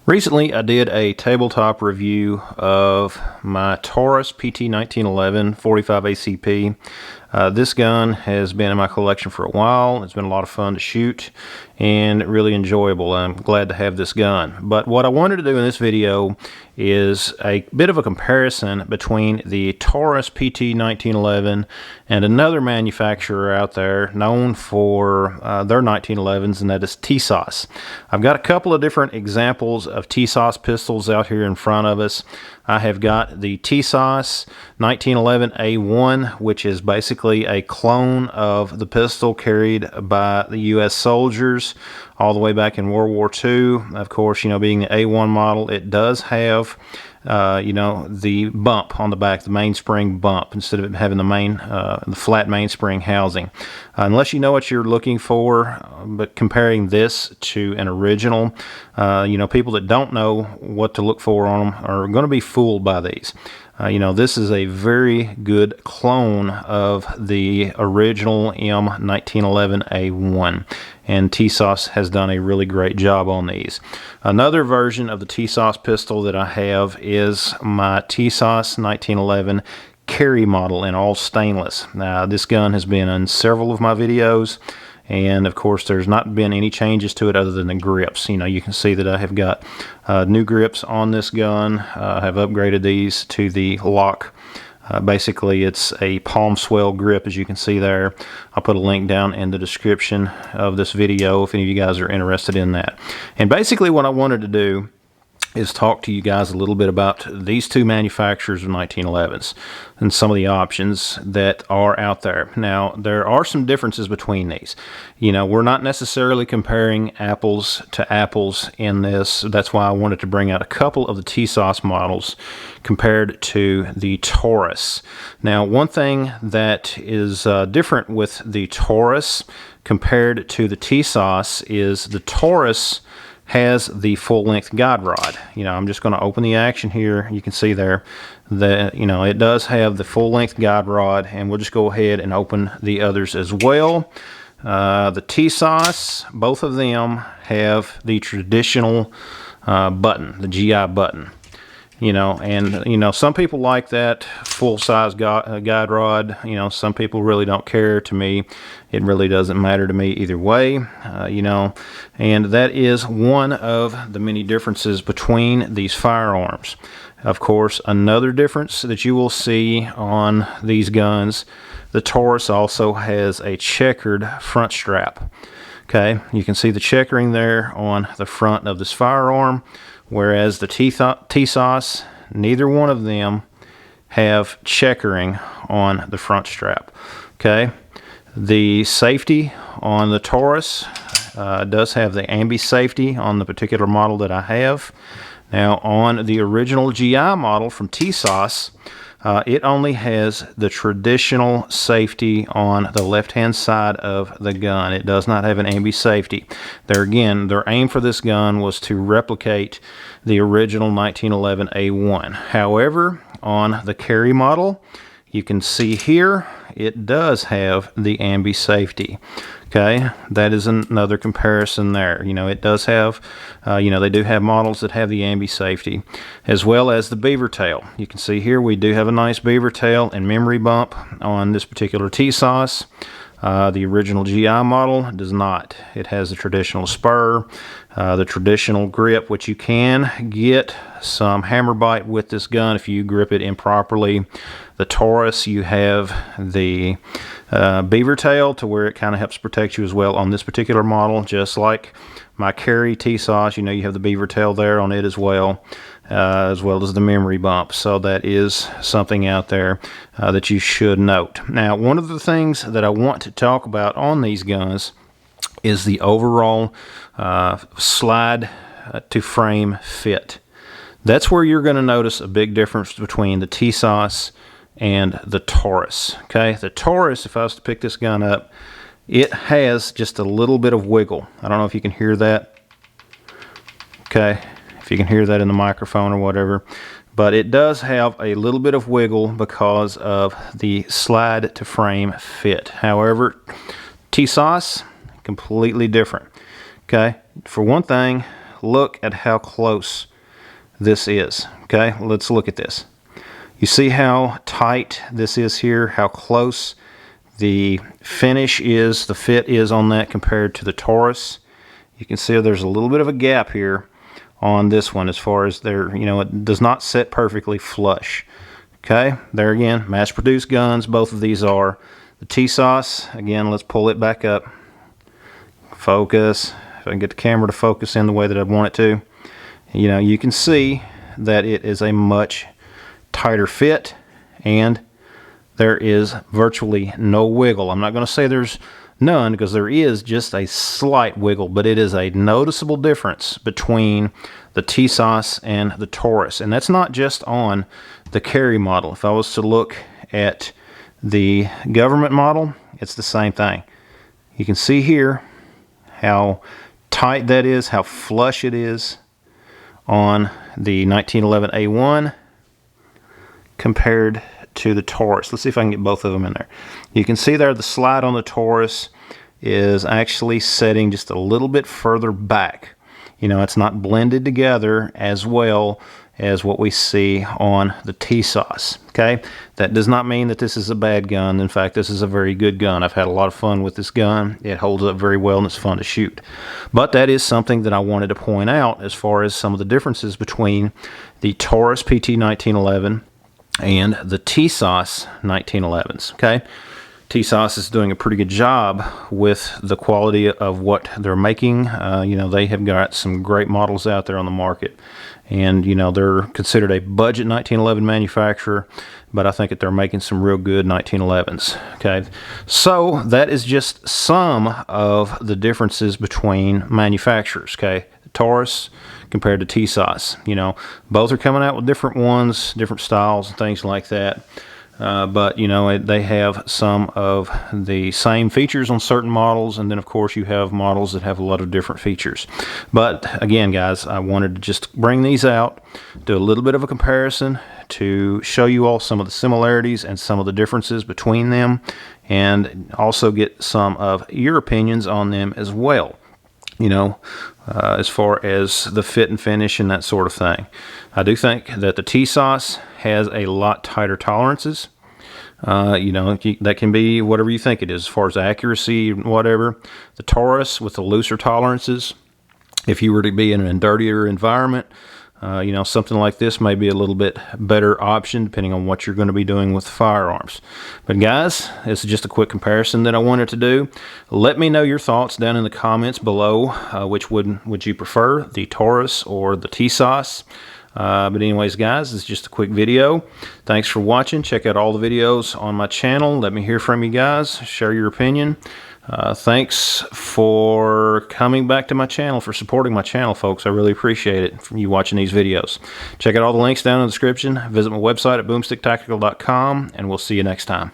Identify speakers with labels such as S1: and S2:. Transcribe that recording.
S1: Recently, I did a tabletop review of my Taurus PT1911 45 ACP. This gun has been in my collection for a while. It's been a lot of fun to shoot and really enjoyable. I'm glad to have this gun. But what I wanted to do in this video is a bit of a comparison between the Taurus PT1911 and another manufacturer out there known for their 1911s, and that is Tisas. I've got a couple of different examples of Tisas pistols out here in front of us. I have got the Tisas 1911A1, which is basically a clone of the pistol carried by the U.S. soldiers all the way back in World War II. Of course, being the A1 model, it does have the bump on the back, the mainspring bump, instead of having the flat mainspring housing. Unless you know what you're looking for, but comparing this to an original, people that don't know what to look for on them are going to be fooled by these. This is a very good clone of the original M1911A1, and Tisas has done a really great job on these. Another version of the Tisas pistol that I have is my Tisas 1911 carry model in all stainless. Now, this gun has been in several of my videos, and of course there's not been any changes to it other than the grips. You can see that I have got new grips on this gun. I have upgraded these to the lock. Basically, it's a palm swell grip, as you can see there. I'll put a link down in the description of this video if any of you guys are interested in that. And basically what I wanted to do is talk to you guys a little bit about these two manufacturers of 1911s and some of the options that are out there. Now, there are some differences between these. We're not necessarily comparing apples to apples in this. That's why I wanted to bring out a couple of the Tisas models compared to the Taurus. Now, one thing that is different with the Taurus compared to the Tisas is the Taurus has the full-length guide rod. I'm just going to open the action here. You can see there that it does have the full-length guide rod, and we'll just go ahead and open the others as well. The Tisas, both of them have the traditional button, the GI button. Some people like that full-size guide rod. Some people really don't care. To me, it really doesn't matter to me either way. And that is one of the many differences between these firearms. Of course, another difference that you will see on these guns, the Taurus also has a checkered front strap. Okay, you can see the checkering there on the front of this firearm. Whereas the Tisas, neither one of them have checkering on the front strap. Okay, the safety on the Taurus does have the ambi safety on the particular model that I have. Now, on the original GI model from Tisas, it only has the traditional safety on the left-hand side of the gun. It does not have an ambi safety. There again, their aim for this gun was to replicate the original 1911A1. However, on the carry model, you can see here, it does have the ambi safety. Okay, that is another comparison there. It does have, they do have models that have the ambi safety, as well as the beaver tail. You can see here we do have a nice beaver tail and memory bump on this particular Tisas. The original GI model does not. It has the traditional spur, the traditional grip, which you can get some hammer bite with this gun if you grip it improperly. The Taurus, you have the beaver tail to where it kind of helps protect you as well on this particular model, just like my carry Tisas. You have the beaver tail there on it as well as the memory bump. So that is something out there that you should note. Now, one of the things that I want to talk about on these guns is the overall slide to frame fit. That's where you're going to notice a big difference between the Tisas and the Taurus. Okay, the Taurus, if I was to pick this gun up, it has just a little bit of wiggle. I don't know if you can hear that. Okay, if you can hear that in the microphone or whatever, but it does have a little bit of wiggle because of the slide to frame fit. However, Tisas, completely different. Okay, for one thing, look at how close this is. Okay, let's look at this. You see how tight this is here, how close the finish is, the fit is on that compared to the Taurus. You can see there's a little bit of a gap here on this one as far as there, it does not set perfectly flush. Okay, there again, mass-produced guns, both of these are. The Tisas, again, let's pull it back up. Focus, if I can get the camera to focus in the way that I want it to. You can see that it is a much tighter fit, and there is virtually no wiggle. I'm not going to say there's none, because there is just a slight wiggle, but it is a noticeable difference between the Tisas and the Taurus. And that's not just on the carry model. If I was to look at the government model, it's the same thing. You can see here how tight that is, how flush it is on the 1911 A1 compared to the Taurus. Let's see if I can get both of them in there. You can see there the slide on the Taurus is actually setting just a little bit further back. It's not blended together as well as what we see on the Tisas. Okay, that does not mean that this is a bad gun. In fact, this is a very good gun. I've had a lot of fun with this gun. It holds up very well and it's fun to shoot. But that is something that I wanted to point out as far as some of the differences between the Taurus PT 1911 and the Tisas 1911s. Okay, Tisas is doing a pretty good job with the quality of what they're making. They have got some great models out there on the market, and they're considered a budget 1911 manufacturer, but I think that they're making some real good 1911s. Okay, so that is just some of the differences between manufacturers. Okay, Taurus compared to Tisas. Both are coming out with different ones, different styles and things like that. But they have some of the same features on certain models, and then of course you have models that have a lot of different features. But again, guys, I wanted to just bring these out, do a little bit of a comparison to show you all some of the similarities and some of the differences between them, and also get some of your opinions on them as well. As far as the fit and finish and that sort of thing. I do think that the Tisas has a lot tighter tolerances. That can be whatever you think it is as far as accuracy, whatever. The Taurus with the looser tolerances, if you were to be in a dirtier environment, something like this may be a little bit better option depending on what you're going to be doing with firearms. But guys, this is just a quick comparison that I wanted to do. Let me know your thoughts down in the comments below. Which would you prefer, the Taurus or the Tisas? But anyways, guys, it's just a quick video. Thanks for watching. Check out all the videos on my channel. Let me hear from you guys. Share your opinion. Thanks for coming back to my channel, for supporting my channel, folks. I really appreciate it from you watching these videos. Check out all the links down in the description. Visit my website at boomsticktactical.com, and we'll see you next time.